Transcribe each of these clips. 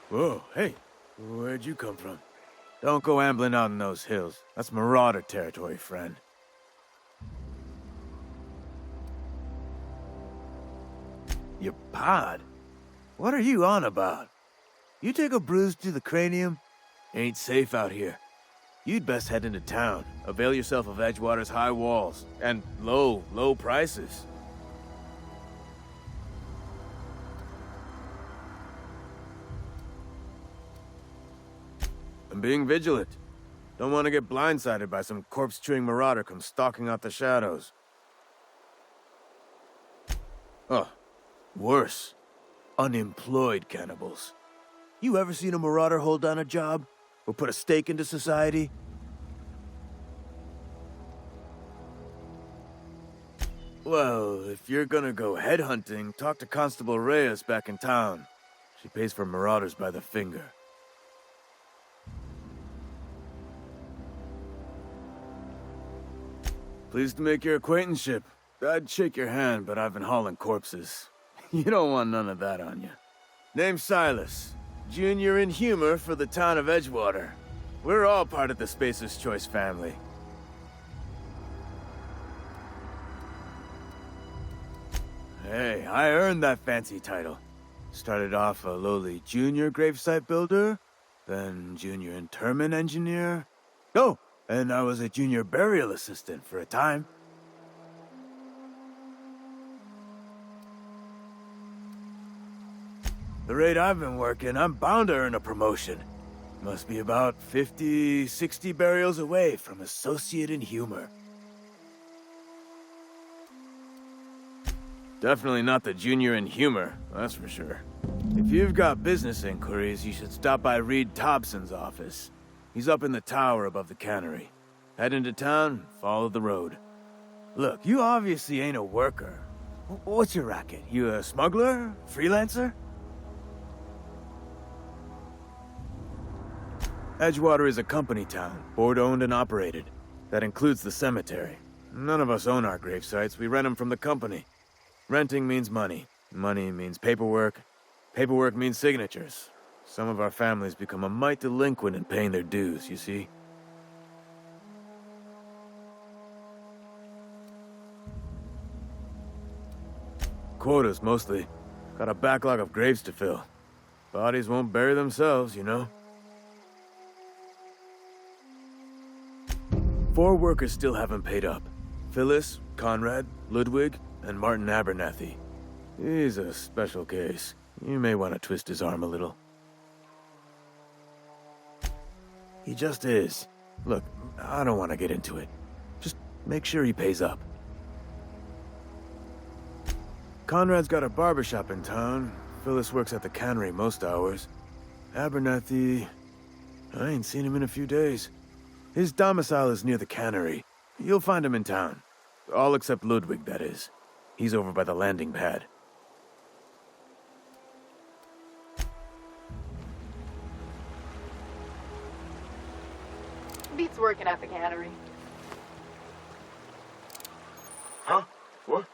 Whoa, hey, where'd you come from? Don't go ambling out in those hills. That's Marauder territory, friend. Your pod? What are you on about? You take a bruise to the cranium? Ain't safe out here. You'd best head into town. Avail yourself of Edgewater's high walls. And low prices. I'm being vigilant. Don't want to get blindsided by some corpse-chewing marauder come stalking out the shadows. Oh, worse. Unemployed cannibals. You ever seen a marauder hold down a job? Or put a stake into society? Well, if you're gonna go headhunting, talk to Constable Reyes back in town. She pays for marauders by the finger. Pleased to make your acquaintanceship. I'd shake your hand, but I've been hauling corpses. You don't want none of that on you. Name's Silas. Junior in humor for the town of Edgewater. We're all part of the Spacer's Choice family. Hey, I earned that fancy title. Started off a lowly junior gravesite builder, then junior interment engineer. Oh, and I was a junior burial assistant for a time. The rate I've been working, I'm bound to earn a promotion. Must be about 50, 60 burials away from associate in humor. Definitely not the junior in humor, that's for sure. If you've got business inquiries, you should stop by Reed Thompson's office. He's up in the tower above the cannery. Head into town, follow the road. Look, you obviously ain't a worker. What's your racket? You a smuggler? Freelancer? Edgewater is a company town, board-owned and operated. That includes the cemetery. None of us own our gravesites, we rent them from the company. Renting means money. Money means paperwork. Paperwork means signatures. Some of our families become a mite delinquent in paying their dues, you see? Quotas, mostly. Got a backlog of graves to fill. Bodies won't bury themselves, you know? 4 workers still haven't paid up. Phyllis, Conrad, Ludwig, and Martin Abernathy. He's a special case. You may want to twist his arm a little. He just is. Look, I don't want to get into it. Just make sure he pays up. Conrad's got a barbershop in town. Phyllis works at the cannery most hours. Abernathy... I ain't seen him in a few days. His domicile is near the cannery. You'll find him in town. All except Ludwig, that is. He's over by the landing pad. Beats working at the cannery. Huh? What?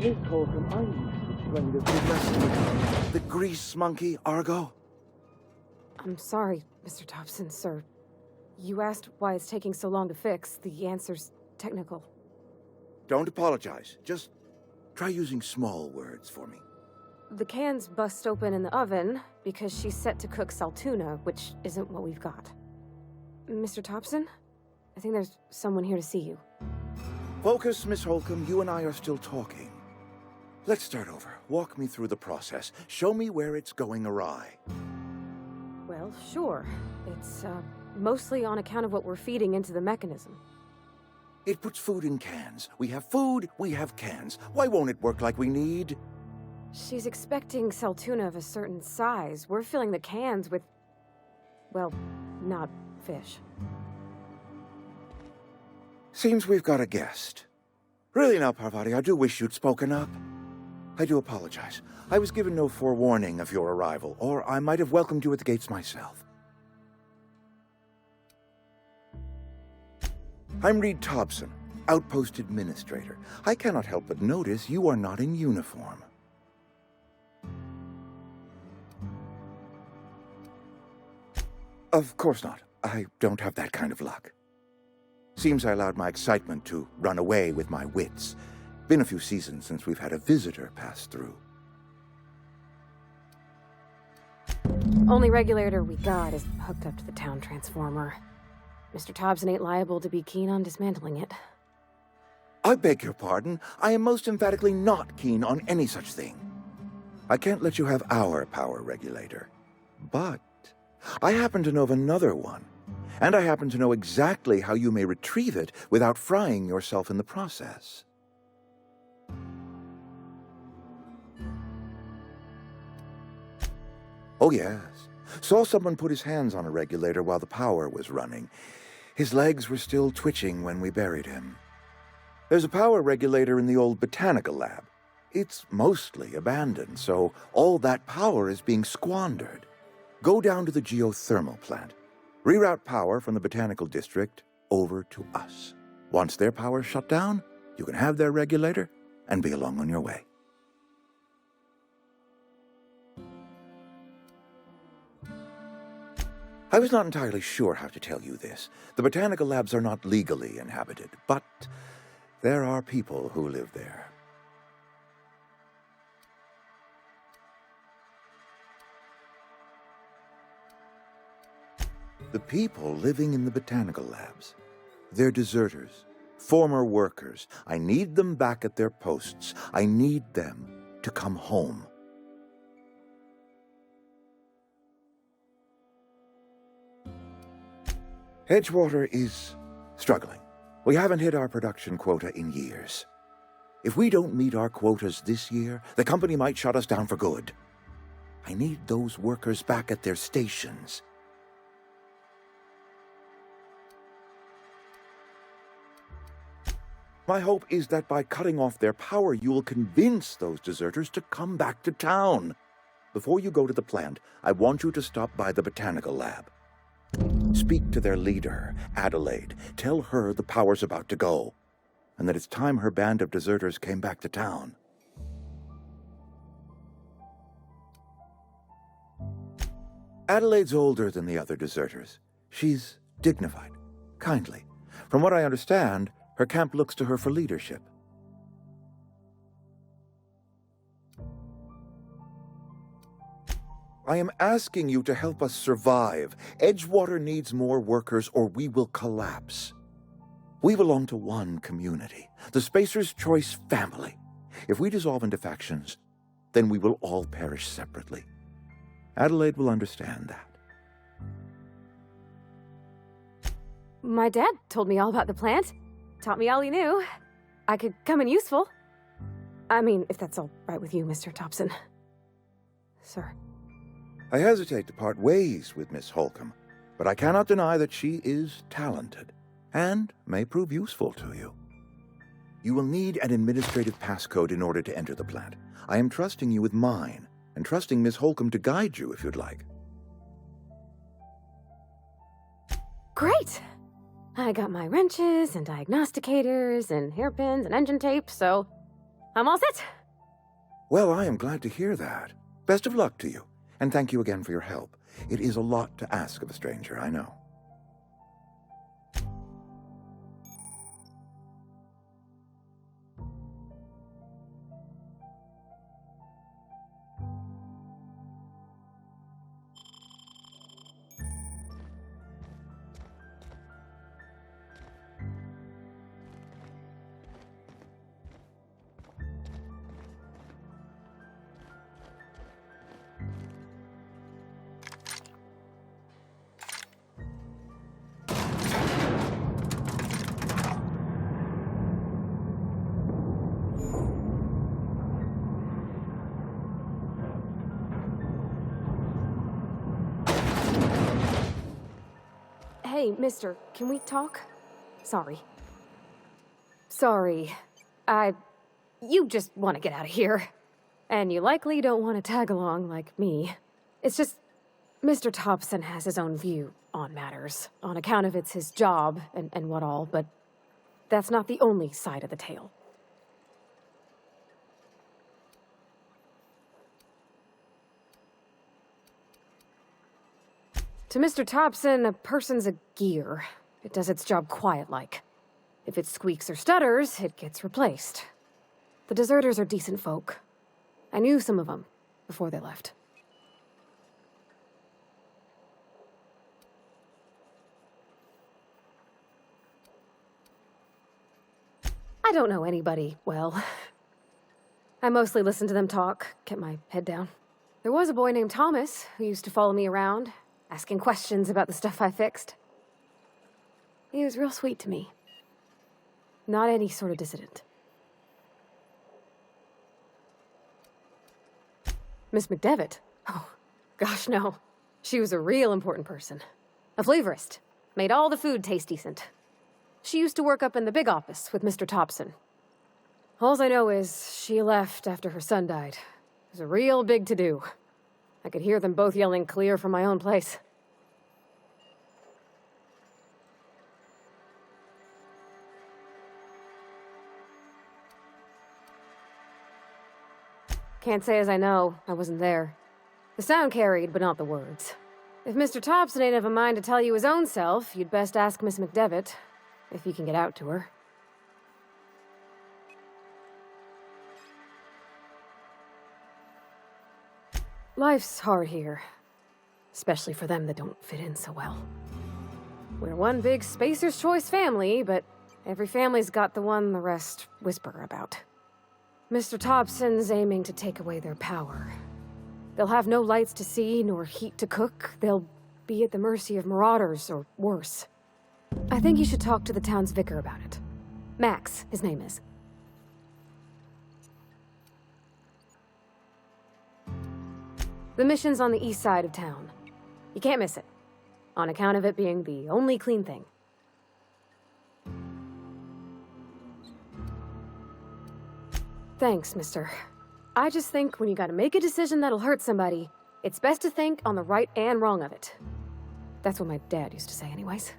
Miss Holcomb, I need to explain this lesson. The grease monkey, Argo? I'm sorry, Mr. Thompson, sir. You asked why it's taking so long to fix. The answer's technical. Don't apologize. Just try using small words for me. The cans bust open in the oven because she's set to cook saltuna, which isn't what we've got. Mr. Thompson? I think there's someone here to see you. Focus, Miss Holcomb. You and I are still talking. Let's start over. Walk me through the process. Show me where it's going awry. Well, sure. It's, mostly on account of what we're feeding into the mechanism. It puts food in cans. We have food, we have cans. Why won't it work like we need? She's expecting saltuna of a certain size. We're filling the cans with, well, not fish. Seems we've got a guest. Really now, Parvati, I do wish you'd spoken up. I do apologize. I was given no forewarning of your arrival, or I might have welcomed you at the gates myself. I'm Reed Thompson, Outpost Administrator. I cannot help but notice you are not in uniform. Of course not. I don't have that kind of luck. Seems I allowed my excitement to run away with my wits. Been a few seasons since we've had a visitor pass through. Only regulator we got is hooked up to the town transformer. Mr. Thompson ain't liable to be keen on dismantling it. I beg your pardon. I am most emphatically not keen on any such thing. I can't let you have our power regulator. But I happen to know of another one. And I happen to know exactly how you may retrieve it without frying yourself in the process. Oh, yes. Saw someone put his hands on a regulator while the power was running. His legs were still twitching when we buried him. There's a power regulator in the old botanical lab. It's mostly abandoned, so all that power is being squandered. Go down to the geothermal plant. Reroute power from the botanical district over to us. Once their power's shut down, you can have their regulator and be along on your way. I was not entirely sure how to tell you this. The botanical labs are not legally inhabited, but there are people who live there. The people living in the botanical labs. They're deserters, former workers. I need them back at their posts. I need them to come home. Edgewater is struggling. We haven't hit our production quota in years. If we don't meet our quotas this year, the company might shut us down for good. I need those workers back at their stations. My hope is that by cutting off their power, you will convince those deserters to come back to town. Before you go to the plant, I want you to stop by the botanical lab. Speak to their leader, Adelaide. Tell her the power's about to go, and that it's time her band of deserters came back to town. Adelaide's older than the other deserters. She's dignified, kindly. From what I understand, her camp looks to her for leadership. I am asking you to help us survive. Edgewater needs more workers or we will collapse. We belong to one community, the Spacer's Choice family. If we dissolve into factions, then we will all perish separately. Adelaide will understand that. My dad told me all about the plant. Taught me all he knew. I could come in useful. I mean, if that's all right with you, Mr. Thompson. Sir. I hesitate to part ways with Miss Holcomb, but I cannot deny that she is talented and may prove useful to you. You will need an administrative passcode in order to enter the plant. I am trusting you with mine, and trusting Miss Holcomb to guide you if you'd like. Great! I got my wrenches and diagnosticators and hairpins and engine tape, so I'm all set. Well, I am glad to hear that. Best of luck to you, and thank you again for your help. It is a lot to ask of a stranger, I know. Hey, mister, can we talk? Sorry. Sorry. You just want to get out of here. And you likely don't want to tag along like me. It's just, Mr. Thompson has his own view on matters, on account of it's his job and what all, but that's not the only side of the tale. To Mr. Thompson, a person's a gear. It does its job quiet-like. If it squeaks or stutters, it gets replaced. The deserters are decent folk. I knew some of them before they left. I don't know anybody well. I mostly listen to them talk, kept my head down. There was a boy named Thomas who used to follow me around, asking questions about the stuff I fixed. He was real sweet to me. Not any sort of dissident. Miss McDevitt? Oh, gosh, no. She was a real important person. A flavorist. Made all the food taste decent. She used to work up in the big office with Mr. Thompson. Alls I know is she left after her son died. It was a real big to-do. I could hear them both yelling clear from my own place. Can't say as I know. I wasn't there. The sound carried, but not the words. If Mr. Thompson ain't of a mind to tell you his own self, you'd best ask Miss McDevitt, if you can get out to her. Life's hard here. Especially for them that don't fit in so well. We're one big Spacer's Choice family, but every family's got the one the rest whisper about. Mr. Thompson's aiming to take away their power. They'll have no lights to see, nor heat to cook. They'll be at the mercy of marauders, or worse. I think you should talk to the town's vicar about it. Max, his name is. The mission's on the east side of town. You can't miss it, on account of it being the only clean thing. Thanks, mister. I just think when you gotta make a decision that'll hurt somebody, it's best to think on the right and wrong of it. That's what my dad used to say anyways.